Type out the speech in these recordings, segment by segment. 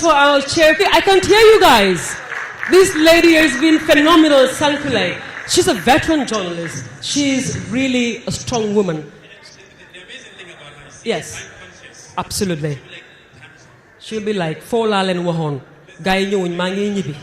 for our chair. I can't hear you guys. This lady has been phenomenal, Sankule. She's a veteran journalist. She's really a strong woman. The amazing thing about her is Yes, conscious. absolutely. She'll be like, "Four lal and wahon, guy nyuñ mangi nyibi,"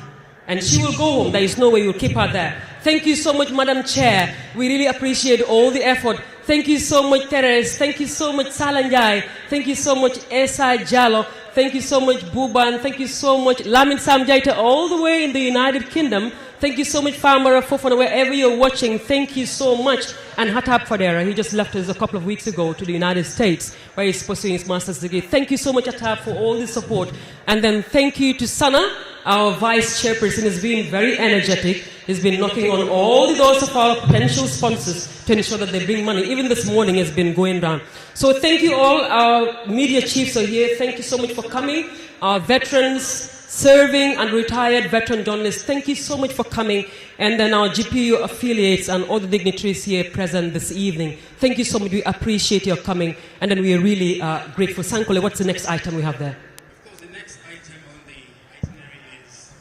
and she will go home. There is no way you'll keep her there. Thank you so much, Madam Chair. We really appreciate all the effort. Thank you so much, Teres. Thank you so much, Salanjai. Thank you so much, Esa Jallo. Thank you so much, Buban. Thank you so much, Lamin Samjaita, all the way in the United Kingdom. Thank you so much, Farmara Fofana, wherever you're watching. Thank you so much. And Hattab Fadera, he just left us a couple of weeks ago to the United States, where he's pursuing his master's degree. Thank you so much, Hattab, for all the support. And then thank you to Sana, our vice chairperson. Has been very energetic. He's been knocking on all the doors of our potential sponsors to ensure that they bring money. Even this morning has been going down. So thank you all. Our media chiefs are here. Thank you so much for coming. Our veterans, serving and retired veteran journalists, thank you so much for coming. And then our GPU affiliates and all the dignitaries here present this evening. Thank you so much. We appreciate your coming. And then we are really grateful. Sankole, what's the next item we have there? Of course, the next item on the itinerary is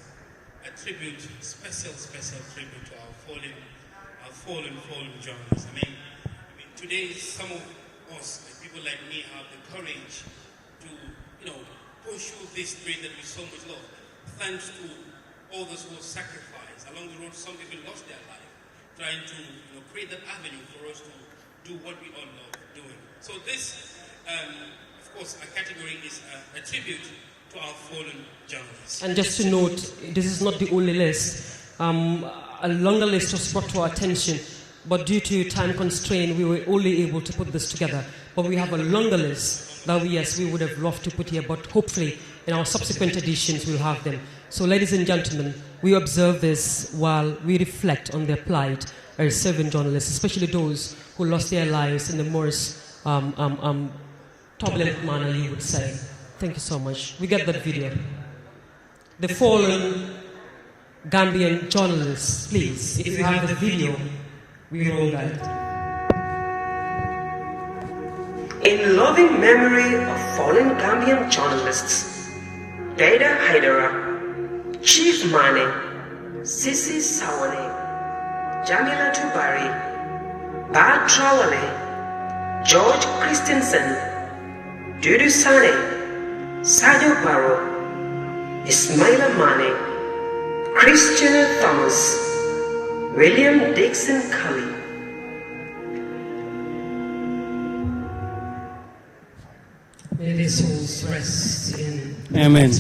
a tribute, special tribute to our fallen journalists. I mean, today some of us, people like me, have the courage to, pursue this dream that we so much love. Thanks to all those who sacrificed along the road. Some people lost their life trying to create that avenue for us to do what we all love doing. So this, of course, a category is a tribute to our fallen journalists. And just to note, this is not the only list. A longer list was brought to our attention, but due to time constraint, we were only able to put this together. But we have a longer list that we would have loved to put here, but hopefully in our subsequent editions we'll have them. So ladies and gentlemen, we observe this while we reflect on their plight as serving journalists, especially those who lost their lives in the most turbulent manner, you would say. Thank you so much. We get that video. The fallen Gambian journalists, please, if you have the video, we roll that. In loving memory of fallen Gambian journalists, Daida Haidara, Chief Mane, Sisi Sawane, Jamila Tubari, Bad Trawale, George Christensen, Dudu Sane, Sadio Barrow, Ismaila Mane, Christian Thomas, William Dixon Cully. May their souls rest in. Amen.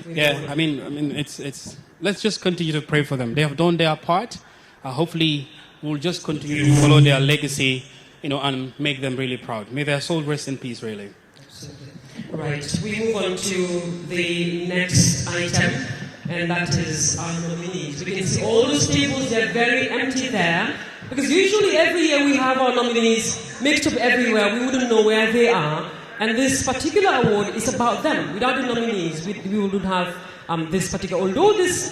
Yeah, I mean, it's. Let's just continue to pray for them. They have done their part. Hopefully, we'll just continue to follow their legacy, and make them really proud. May their soul rest in peace, really. Absolutely. Right. We move on to the next item, and that is our nominees. We can see all those tables; they're very empty there. Because usually every year we have our nominees mixed up everywhere. We wouldn't know where they are. And this particular award is about them. Without the nominees, we wouldn't have this particular. Although this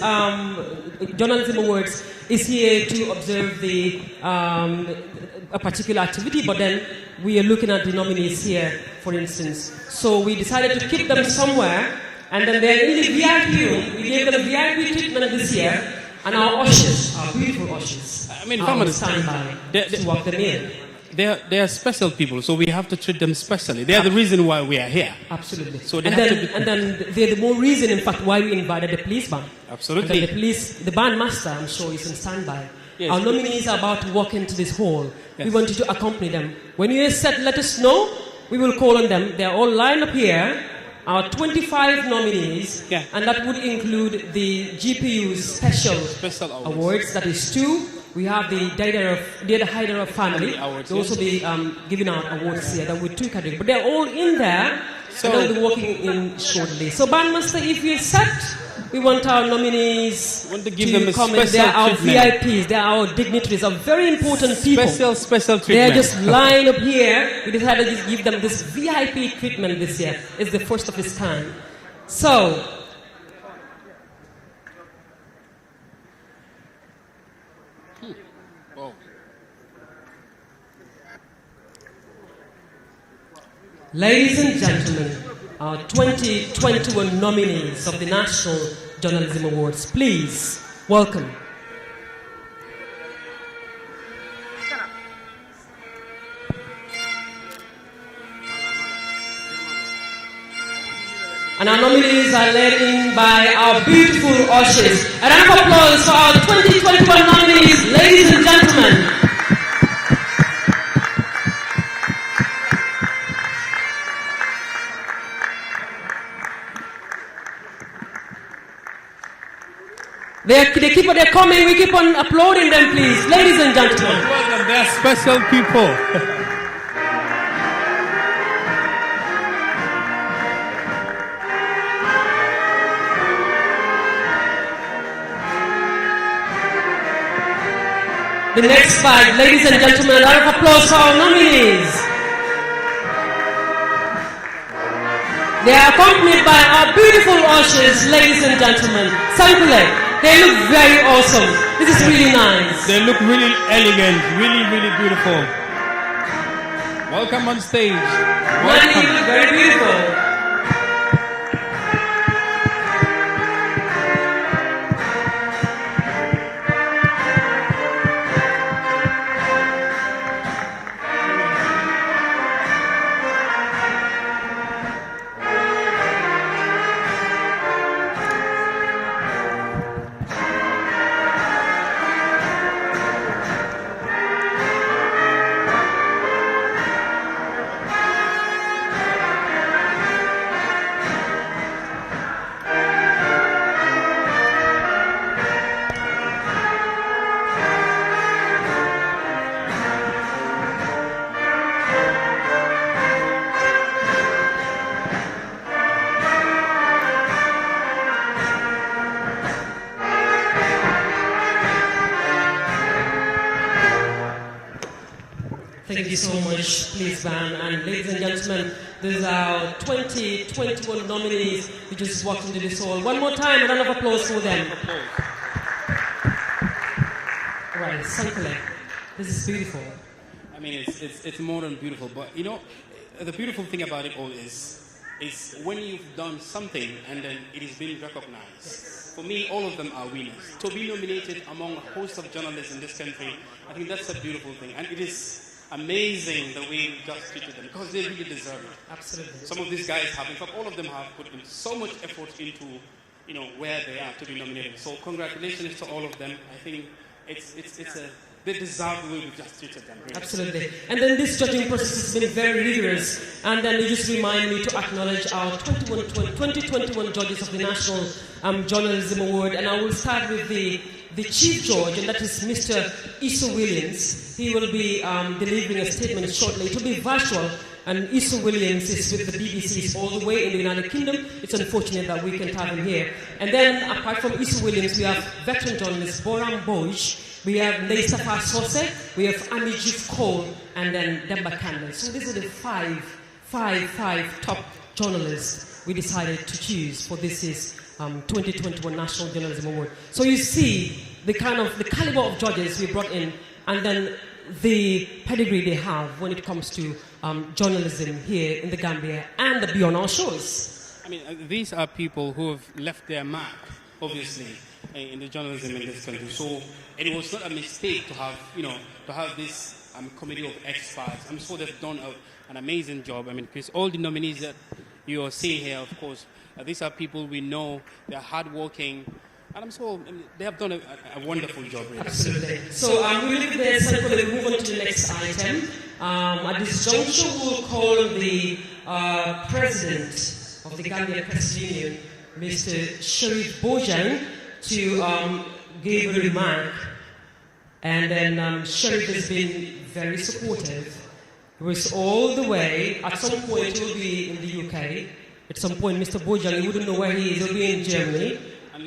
Journalism Awards is here to observe a particular activity, but then we are looking at the nominees here, for instance. So we decided to keep them somewhere. And then they're in the VIP room. We gave them a VIP treatment this year. And our ushers, our beautiful ushers, stand by to walk them in. They are special people, so we have to treat them specially. They are the reason why we are here. Absolutely. So and then they're the more reason, in fact, why we invited the police band. Absolutely. And then the bandmaster, I'm sure, is on standby. Yes. Our nominees are about to walk into this hall. Yes. We want you to accompany them. When you are set, let us know. We will call on them. They are all lined up here. Our 25 nominees, and that would include the GPU's special awards. That is 2. We have the Daida Haidara family. They'll also be giving out awards here. That with 2 categories, but they're all in there. So they'll be walking in shortly. So, Bandmaster, if you're set, we want our nominees to come in. They're our VIPs. They're our dignitaries. Are very important people. Special treatment. They're just lined up here. We decided to give them this VIP treatment this year. It's the first of its kind. So, ladies and gentlemen, our 2021 nominees of the National Journalism Awards. Please welcome. And our nominees are led in by our beautiful ushers. A round of applause for our 2021 nominees, ladies and gentlemen. They're coming, we keep on applauding them, please. Ladies and gentlemen. Welcome, they're special people. The next five, ladies and gentlemen, a round of applause for our nominees. They are accompanied by our beautiful ushers, ladies and gentlemen. Sankule. They look very awesome. This is really nice. They look really elegant, really, really beautiful. Welcome on stage. Welcome. You look very beautiful. Thank you so much, please, Van. And ladies and gentlemen, these are our 2021 nominees who just walked into this hall. One more time, a round of applause for them. All right, Sankule, this is beautiful. I mean, it's more than beautiful, but you know, the beautiful thing about it all is when you've done something and then it is being recognized. Yes. For me, all of them are winners. To be nominated among a host of journalists in this country, I think that's a beautiful thing. And it is amazing the way we just treated them, because they really deserve it. Absolutely. Some of these guys have, in fact, all of them have put in so much effort into, you know, where they are to be nominated. So congratulations to all of them. I think they deserve the way we just treated them. Really. Absolutely. And then this judging process has been very rigorous. And then you just remind me to acknowledge our 2021 judges of the National Journalism Award. And I will start with the Chief Judge, and that is Mr. Isu Williams. He will be delivering a statement shortly. It will be virtual, and Isu Williams is with the BBC all the way in the United Kingdom. It's unfortunate that we can't have him here. And then, apart from Isu Williams, we have veteran journalist Boram Boj, we have Neisafa Sose, we have Amijif Cole, and then Demba Kandel. So these are the five top journalists we decided to choose for this is 2021 National Journalism Award. So you see the caliber of judges we brought in, and then the pedigree they have when it comes to journalism here in the Gambia and beyond our shores. I mean, these are people who have left their mark, obviously, in the journalism in this country. So it was not a mistake to have this committee of experts. I'm sure they've done an amazing job. I mean, because all the nominees that you are seeing here, of course, these are people we know. They're hardworking, and I'm sure they have done a wonderful job. Really. Absolutely. So we leave there, so we move on to the next item. At this juncture, we'll call the president of the Gambia Press Union, Mr. Sharif Bojang, to give a remark. And then Sharif has been very supportive. He was all the way. At some point, he will be in the UK. At some point, Mr. Bojang, you wouldn't know where he is. He'll be in Germany.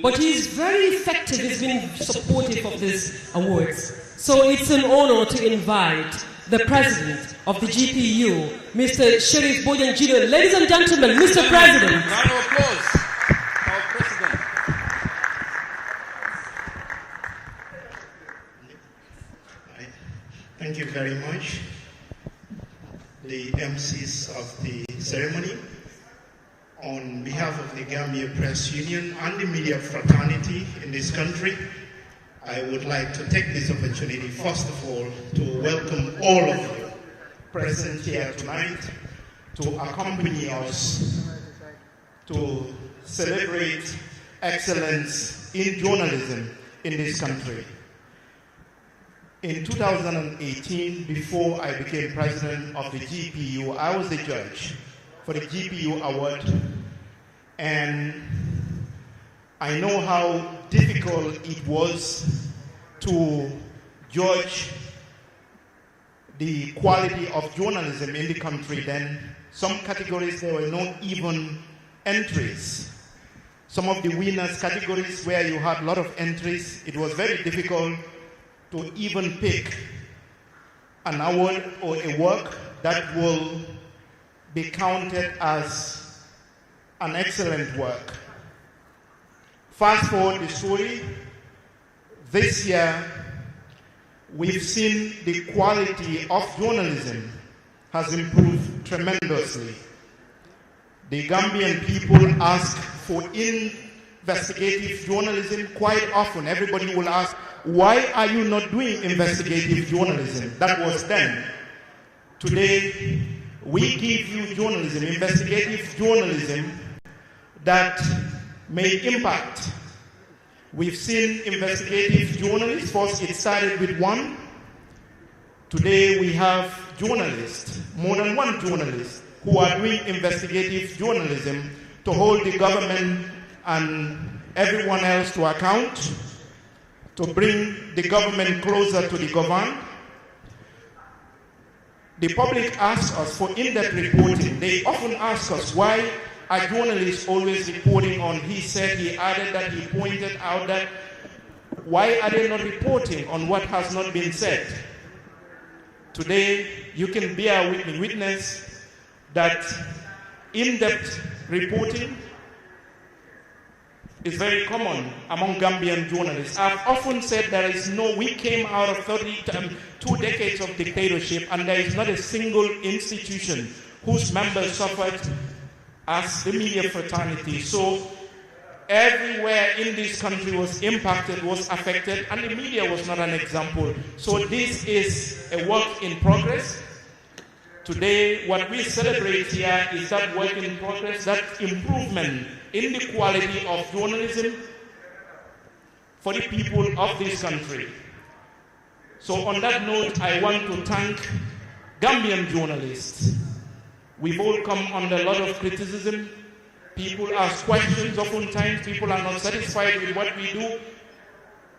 But he's very effective. He's been supportive of these awards. So it's an honor to invite the president of the GPU, Mr. Sharif Bojang Jr. Ladies and gentlemen, Mr. President. Round of applause. Our president. Thank you very much. The MCs of the ceremony, On behalf of the Gambia Press Union and the media fraternity in this country, I would like to take this opportunity, first of all, to welcome all of you present here tonight to accompany us to celebrate excellence in journalism in this country. In 2018, before I became president of the GPU, I was the judge for the GPU award, and I know how difficult it was to judge the quality of journalism in the country then. Some categories, there were not even entries. Some of the winners categories where you had a lot of entries, it was very difficult to even pick an award or a work that will be counted as an excellent work. Fast forward the story, this year we've seen the quality of journalism has improved tremendously. The Gambian people ask for investigative journalism quite often. Everybody will ask, why are you not doing investigative journalism? That was then. Today, we give you journalism, investigative journalism that may impact. We've seen investigative journalists. First, it started with one. Today, we have journalists, more than one journalist, who are doing investigative journalism to hold the government and everyone else to account, to bring the government closer to the governed. The public asks us for in-depth reporting. They often ask us, why are journalists always reporting on he said, he added that, he pointed out that? Why are they not reporting on what has not been said? Today, you can bear with me witness that in-depth reporting is very common among Gambian journalists. I've often said we came out of 2 decades of dictatorship, and there is not a single institution whose members suffered as the media fraternity. So everywhere in this country was impacted, was affected, and the media was not an example. So this is a work in progress. Today, what we celebrate here is that work in progress, that improvement in the quality of journalism for the people of this country. So on that note, I want to thank Gambian journalists. We've all come under a lot of criticism. People ask questions oftentimes. People are not satisfied with what we do.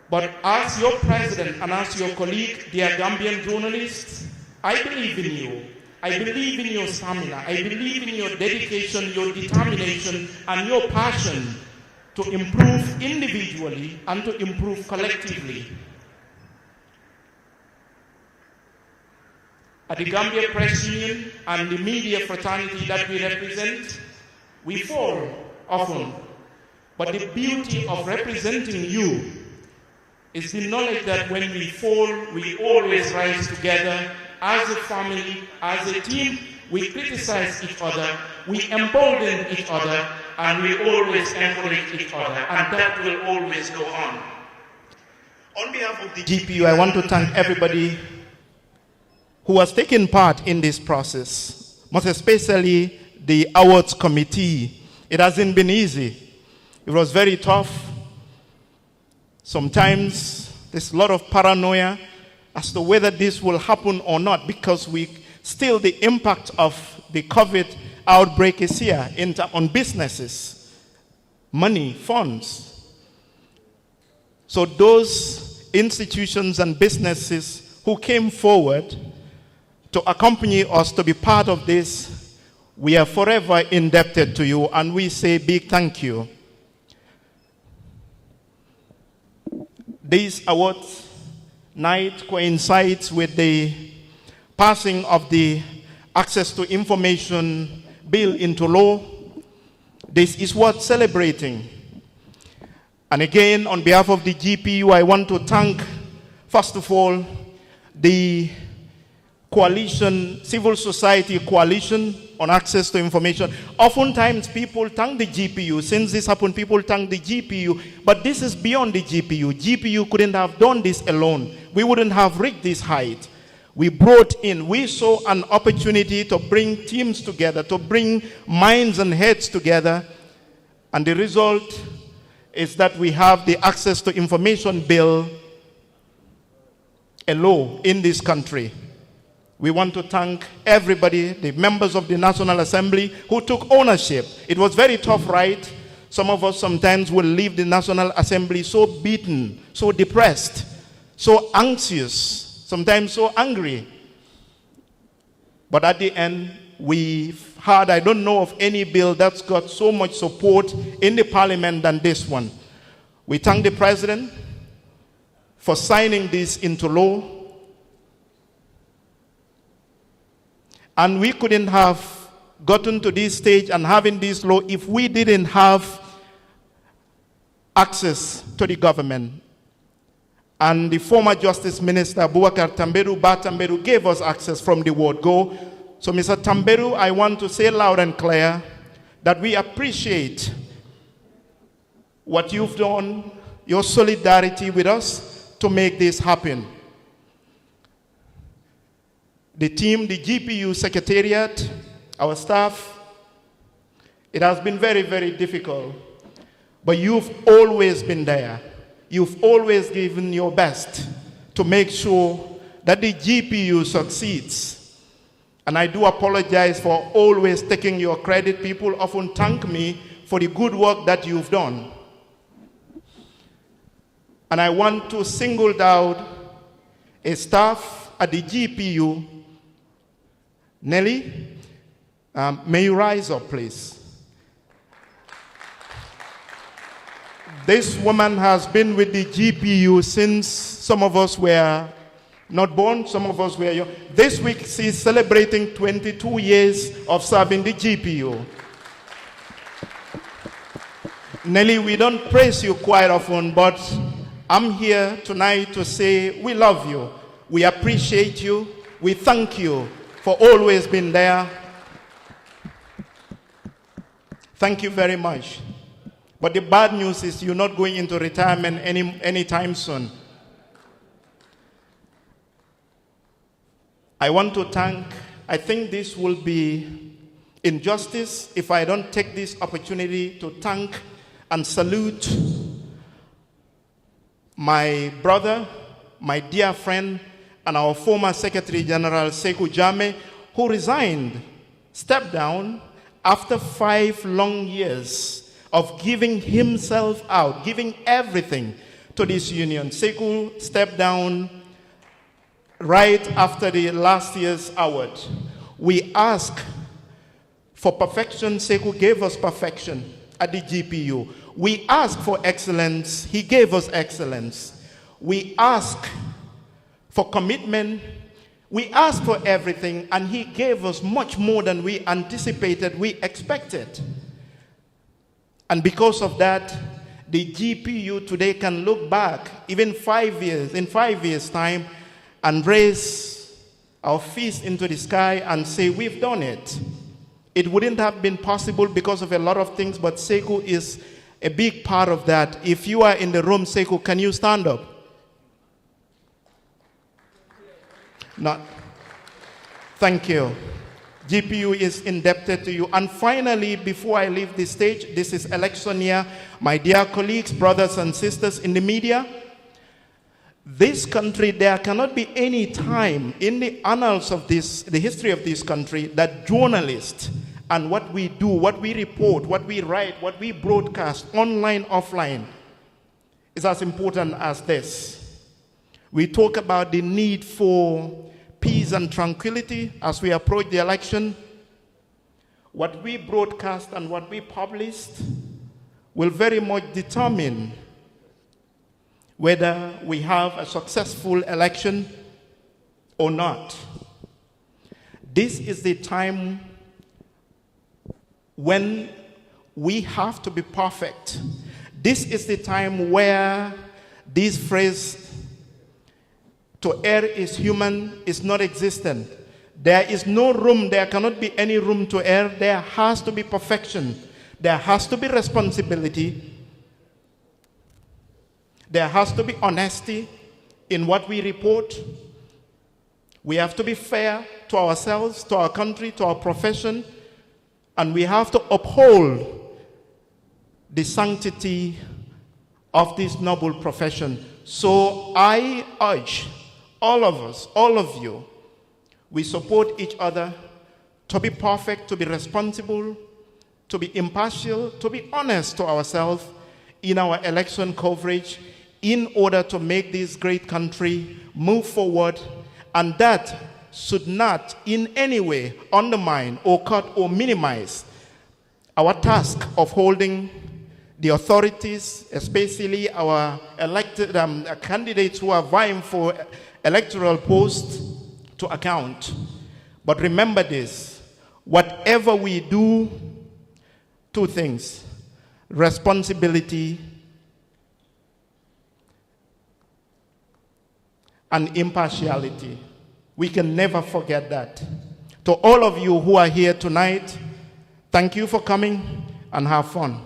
But as your president and as your colleague, dear Gambian journalists, I believe in you. I believe in your stamina. I believe in your dedication, your determination, and your passion to improve individually and to improve collectively. At the Gambia Press Union and the media fraternity that we represent, we fall often. But the beauty of representing you is the knowledge that when we fall, we always rise together as a family, as a team. We criticize each other, we embolden each other, and we always encourage each other, and that will always go on. On behalf of the GPU, I want to thank everybody who has taken part in this process, most especially the awards committee. It hasn't been easy. It was very tough. Sometimes there's a lot of paranoia as to whether this will happen or not, because still the impact of the COVID outbreak is here on businesses, money, funds. So those institutions and businesses who came forward to accompany us to be part of this, we are forever indebted to you, and we say big thank you. These awards night coincides with the passing of the Access to Information Bill into law. This is worth celebrating. And again, on behalf of the GPU, I want to thank, first of all, the coalition, civil society coalition on access to information. Oftentimes people thank the GPU. Since this happened, people thank the GPU. But this is beyond the GPU. GPU couldn't have done this alone. We wouldn't have reached this height. We saw an opportunity to bring teams together, to bring minds and heads together. And the result is that we have the Access to Information Bill, a law in this country. We want to thank everybody, the members of the National Assembly who took ownership. It was very tough, right? Some of us sometimes will leave the National Assembly so beaten, so depressed, so anxious, sometimes so angry. But at the end, we've had, I don't know of any bill that's got so much support in the parliament than this one. We thank the president for signing this into law. And we couldn't have gotten to this stage and having this law if we didn't have access to the government. And the former Justice Minister, Boubacar Tamberu, gave us access from the word go. So, Mr. Tamberu, I want to say loud and clear that we appreciate what you've done, your solidarity with us to make this happen. The team, the GPU Secretariat, our staff, it has been very, very difficult. But you've always been there. You've always given your best to make sure that the GPU succeeds. And I do apologize for always taking your credit. People often thank me for the good work that you've done. And I want to single out a staff at the GPU. Nelly, may you rise up, please? This woman has been with the GPU since some of us were not born, some of us were young. This week, she's celebrating 22 years of serving the GPU. Nelly, we don't praise you quite often, but I'm here tonight to say we love you, we appreciate you, we thank you for always being there. Thank you very much. But the bad news is you're not going into retirement anytime soon. I want to I think this will be injustice if I don't take this opportunity to thank and salute my brother, my dear friend, and our former Secretary General, Sekou Jammeh, who resigned, stepped down after 5 long years of giving himself out, giving everything to this union. Sekou stepped down right after the last year's award. We asked for perfection. Sekou gave us perfection at the GPU. We asked for excellence. He gave us excellence. We asked for commitment. We asked for everything, and he gave us much more than we anticipated, we expected. And because of that, the GPU today can look back, even 5 years, in 5 years' time, and raise our fist into the sky and say, we've done it. It wouldn't have been possible because of a lot of things, but Sekou is a big part of that. If you are in the room, Sekou, can you stand up? Not. Thank you. GPU is indebted to you. And finally, before I leave the stage, this is election year. My dear colleagues, brothers and sisters in the media, this country, there cannot be any time in the annals of the history of this country that journalists and what we do, what we report, what we write, what we broadcast, online, offline, is as important as this. We talk about the need for peace and tranquility as we approach the election. What we broadcast and what we published will very much determine whether we have a successful election or not. This is the time when we have to be perfect. This is the time where this phrase, to err is human, is not existent. There is no room, there cannot be any room to err. There has to be perfection. There has to be responsibility. There has to be honesty in what we report. We have to be fair to ourselves, to our country, to our profession, and we have to uphold the sanctity of this noble profession. So I urge all of us, all of you, we support each other to be perfect, to be responsible, to be impartial, to be honest to ourselves in our election coverage in order to make this great country move forward, and that should not in any way undermine or cut or minimize our task of holding the authorities, especially our elected candidates who are vying for electoral posts, to account. But remember this, whatever we do, two things: responsibility and impartiality. We can never forget that. To all of you who are here tonight, thank you for coming and have fun.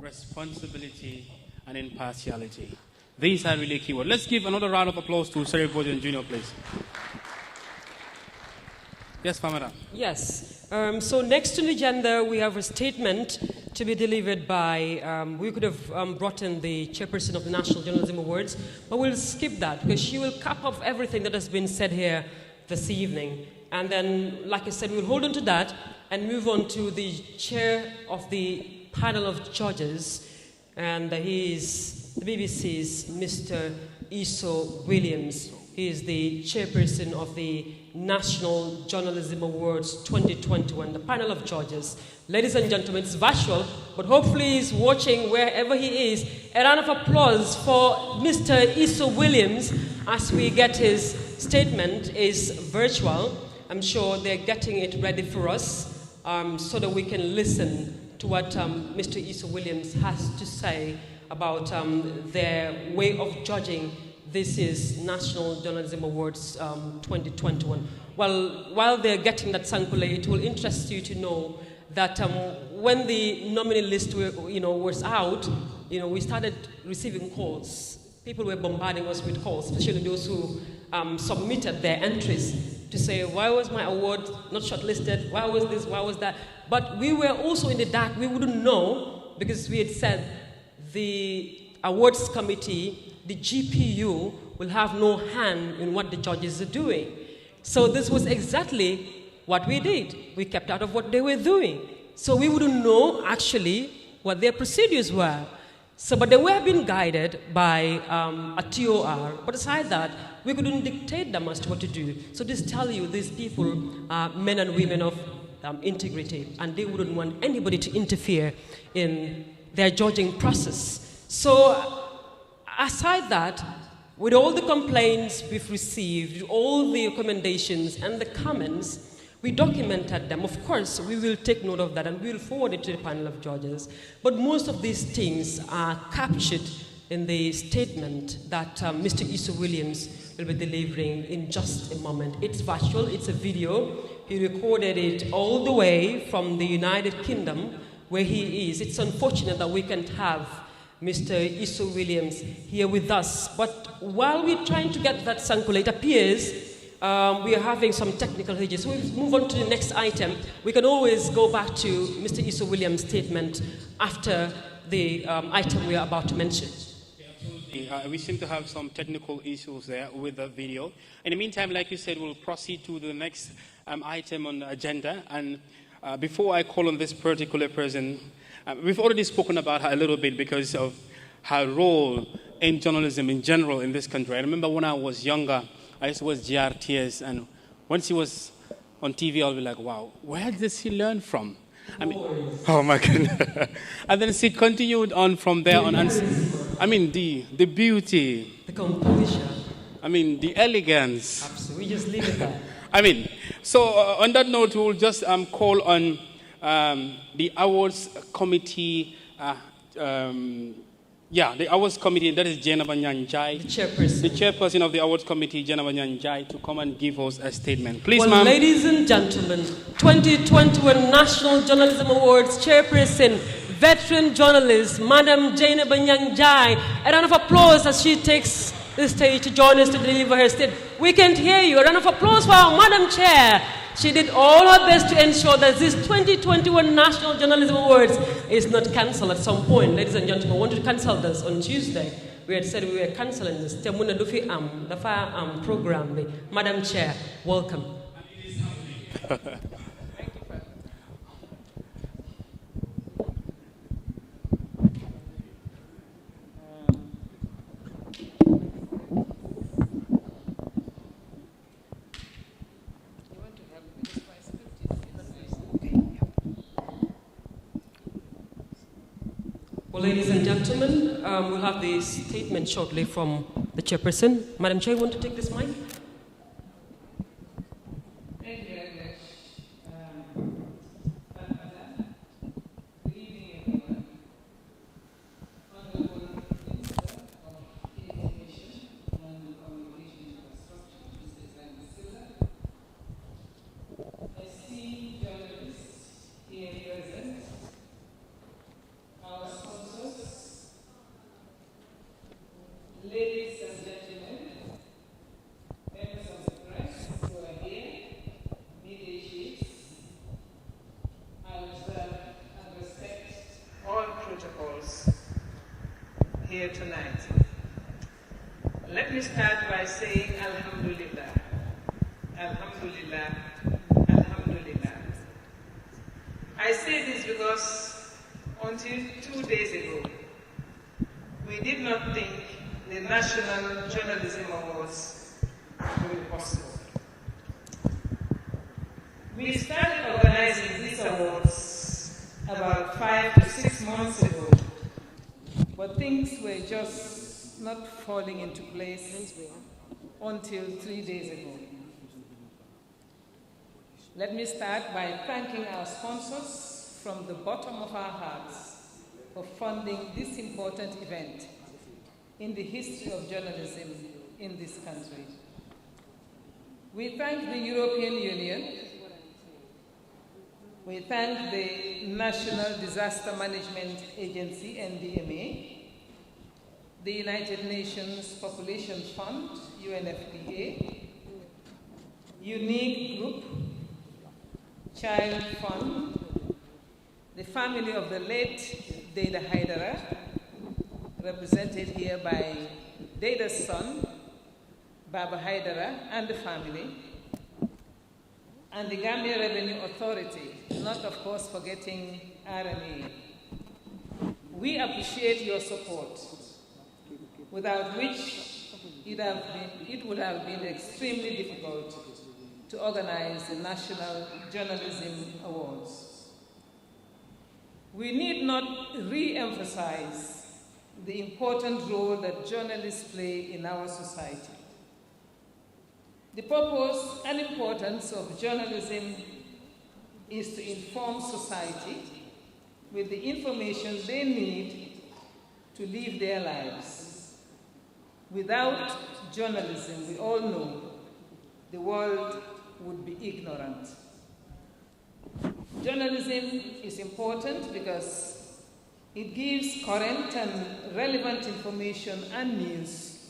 Responsibility and impartiality. These are really key words. Let's give another round of applause to Sarah Bojan Jr., please. Yes, Pamela. Yes. So next on the agenda, we have a statement to be delivered by, we could have brought in the chairperson of the National Journalism Awards, but we'll skip that because she will cap off everything that has been said here this evening. And then, like I said, we'll hold on to that and move on to the chair of the panel of judges, and he is the BBC's Mr. Iso Williams. He is the chairperson of the National Journalism Awards 2021, the panel of judges. Ladies and gentlemen, it's virtual, but hopefully he's watching wherever he is. A round of applause for Mr. Iso Williams as we get his statement. Is virtual. I'm sure they're getting it ready for us so that we can listen to what Mr. Iso Williams has to say about their way of judging this is National Journalism Awards 2021. Well, while they're getting that sankule, it will interest you to know that when the nominee list was out, we started receiving calls. People were bombarding us with calls, especially those who submitted their entries to say, why was my award not shortlisted? Why was this? Why was that? But we were also in the dark. We wouldn't know because we had said the awards committee, the GPU, will have no hand in what the judges are doing. So this was exactly what we did. We kept out of what they were doing. So we wouldn't know actually what their procedures were. So, but they were being guided by a TOR. But aside that, we couldn't dictate them as to what to do. So this tells you these people are men and women of integrity, and they wouldn't want anybody to interfere in their judging process. So aside that, with all the complaints we've received, all the recommendations and the comments, we documented them. Of course, we will take note of that and we will forward it to the panel of judges. But most of these things are captured in the statement that Mr. Iso Williams will be delivering in just a moment. It's virtual, it's a video. He recorded it all the way from the United Kingdom where he is. It's unfortunate that we can't have Mr. Iso Williams here with us. But while we're trying to get that sankula, it appears we are having some technical glitches. So we'll move on to the next item. We can always go back to Mr. Iso Williams' statement after the item we are about to mention. We seem to have some technical issues there with the video. In the meantime, like you said, we'll proceed to the next item on the agenda. And before I call on this particular person, we've already spoken about her a little bit because of her role in journalism in general in this country. I remember when I was younger, I used to watch GRTS, and when she was on TV, I'll be like, wow, where did she learn from? I mean, oh my goodness. And then she continued on from there on. And, I mean, the beauty. The composure. I mean, the elegance. Absolutely. We just leave it there. I mean, so on that note, we'll just call on the awards committee. The awards committee, that is Jenaba Nyanjai. The chairperson. The chairperson of the awards committee, Jenaba Nyanjai, to come and give us a statement. Please, well, ma'am. Ladies and gentlemen, 2021 National Journalism Awards chairperson, veteran journalist, Madam Jenaba Nyanjai. A round of applause as she takes the stage to join us to deliver her statement. We can't hear you. A round of applause for our Madam Chair. She did all her best to ensure that this 2021 National Journalism Awards is not cancelled at some point. Ladies and gentlemen, we wanted to cancel this on Tuesday. We had said we were cancelling this. Program. Madam Chair, welcome. Well, ladies and gentlemen, we'll have the statement shortly from the chairperson. Madam Chair, you want to take this mic? Thank you very much. Good evening, everyone. Honorable Minister of Information and Communication Infrastructure, Mr. Zane Silva. Esteemed journalists here present, our sponsors, ladies and gentlemen, members of the press who are here, media chiefs, I observe and respect all protocols here tonight. Let me start by saying Alhamdulillah, Alhamdulillah, Alhamdulillah. I say this because until 2 days ago, we did not think the National Journalism Awards would be possible. We started organizing these awards about 5 to 6 months ago, but things were just not falling into place until 3 days ago. Let me start by thanking our sponsors from the bottom of our hearts for funding this important event in the history of journalism in this country. We thank the European Union. We thank the National Disaster Management Agency, NDMA, the United Nations Population Fund, UNFPA, Unique Group, Child Fund, the family of the late Deda Haidara, represented here by Deda's son, Baba Haidara, and the family, and the Gambia Revenue Authority, not of course forgetting RMA. We appreciate your support, without which it would have been extremely difficult to organize the National Journalism Awards. We need not re-emphasize the important role that journalists play in our society. The purpose and importance of journalism is to inform society with the information they need to live their lives. Without journalism, we all know, the world would be ignorant. Journalism is important because it gives current and relevant information and news